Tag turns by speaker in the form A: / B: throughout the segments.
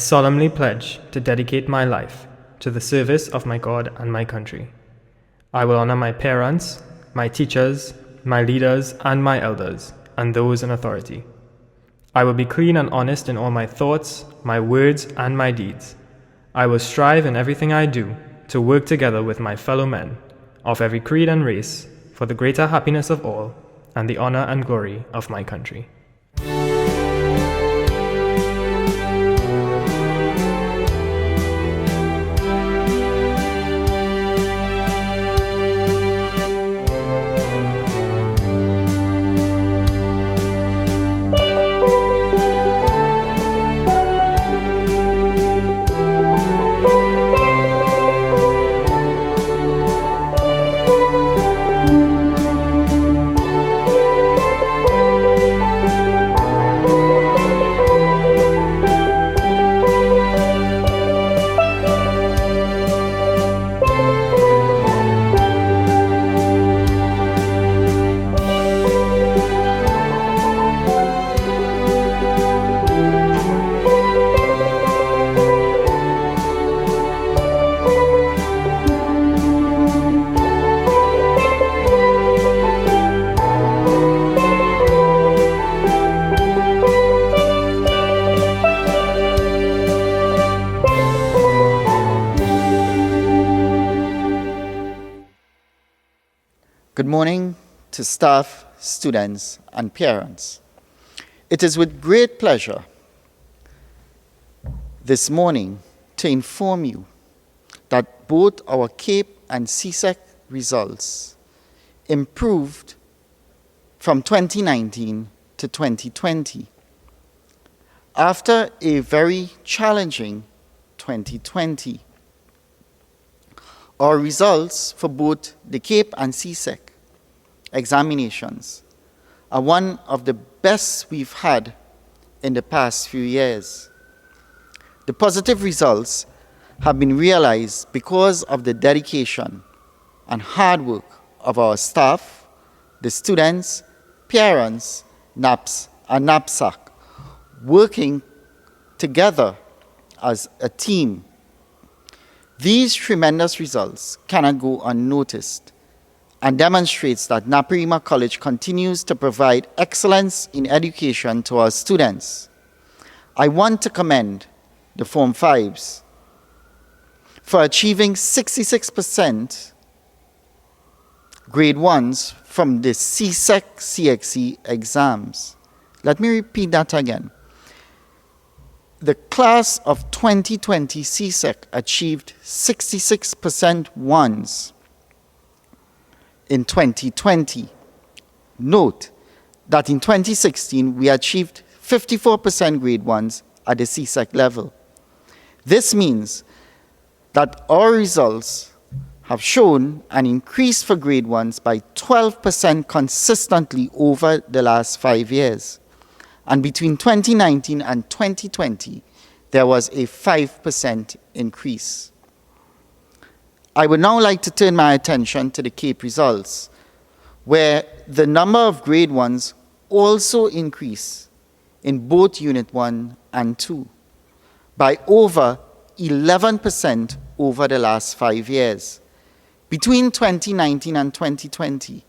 A: solemnly pledge to dedicate my life to the service of my God and my country. I will honor my parents, my teachers, my leaders, and my elders, and those in authority. I will be clean and honest in all my thoughts, my words, and my deeds. I will strive in everything I do to work together with my fellow men of every creed and race for the greater happiness of all and the honor and glory of my country.
B: Good morning to staff, students, and parents. It is with great pleasure this morning to inform you that both our CAPE and CSEC results improved from 2019 to 2020 after a very challenging 2020. Our results for both the CAPE and CSEC examinations are one of the best we've had in the past few years. The positive results have been realized because of the dedication and hard work of our staff, the students, parents, NAPS, and NAPSAC, working together as a team. These tremendous results cannot go unnoticed and demonstrates that Naparima College continues to provide excellence in education to our students. I want to commend the Form 5s for achieving 66% grade 1s from the CSEC CXE exams. Let me repeat that again. The class of 2020 CSEC achieved 66% 1s in 2020. Note that in 2016, we achieved 54% grade 1s at the CSEC level. This means that our results have shown an increase for grade 1s by 12% consistently over the last 5 years. And between 2019 and 2020, there was a 5% increase. I would now like to turn my attention to the CAPE results, where the number of grade 1s also increased in both Unit 1 and 2 by over 11% over the last 5 years. Between 2019 and 2020,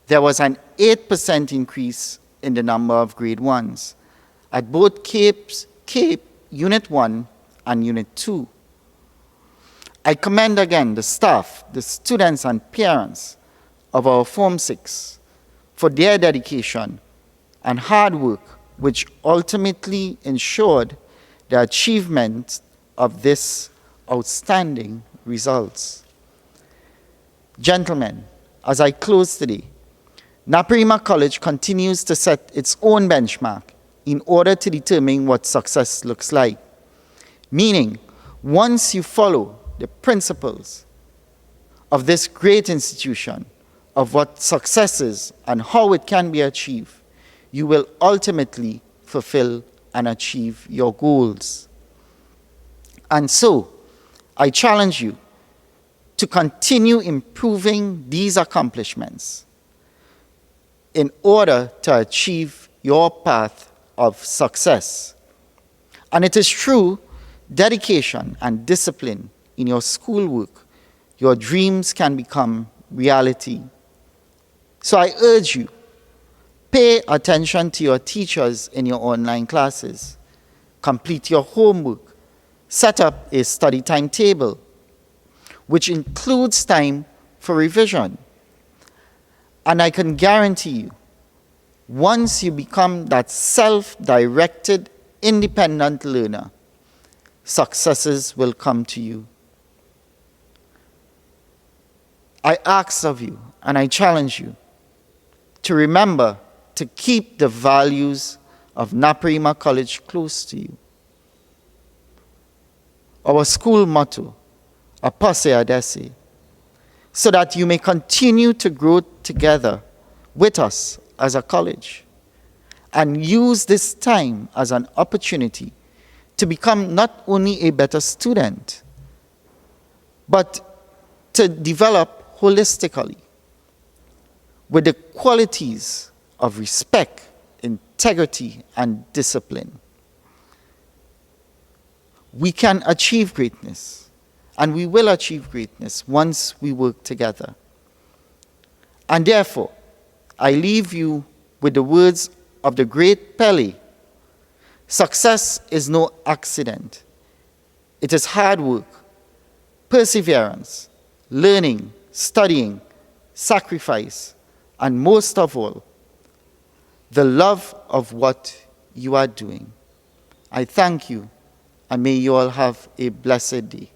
B: there was an 8% increase in the number of grade 1s at both CAPE Unit 1 and Unit 2. I commend again the staff, the students, and parents of our Form 6 for their dedication and hard work, which ultimately ensured the achievement of this outstanding results. Gentlemen, as I close today, Naparima College continues to set its own benchmark in order to determine what success looks like. Meaning, once you follow the principles of this great institution, of what success is and how it can be achieved, you will ultimately fulfill and achieve your goals. And so, I challenge you to continue improving these accomplishments in order to achieve your path of success. And it is true dedication and discipline in your schoolwork, your dreams can become reality. So I urge you, pay attention to your teachers in your online classes. Complete your homework. Set up a study timetable, which includes time for revision. And I can guarantee you, once you become that self-directed, independent learner, successes will come to you. I ask of you, and I challenge you, to remember to keep the values of Naparima College close to you. Our school motto, Apase Adese, so that you may continue to grow together with us as a college and use this time as an opportunity to become not only a better student, but to develop holistically with the qualities of respect, integrity, and discipline. We can achieve greatness, and we will achieve greatness once we work together. And therefore, I leave you with the words of the great Pele: success is no accident. It is hard work, perseverance, learning, studying, sacrifice, and most of all, the love of what you are doing. I thank you, and may you all have a blessed day.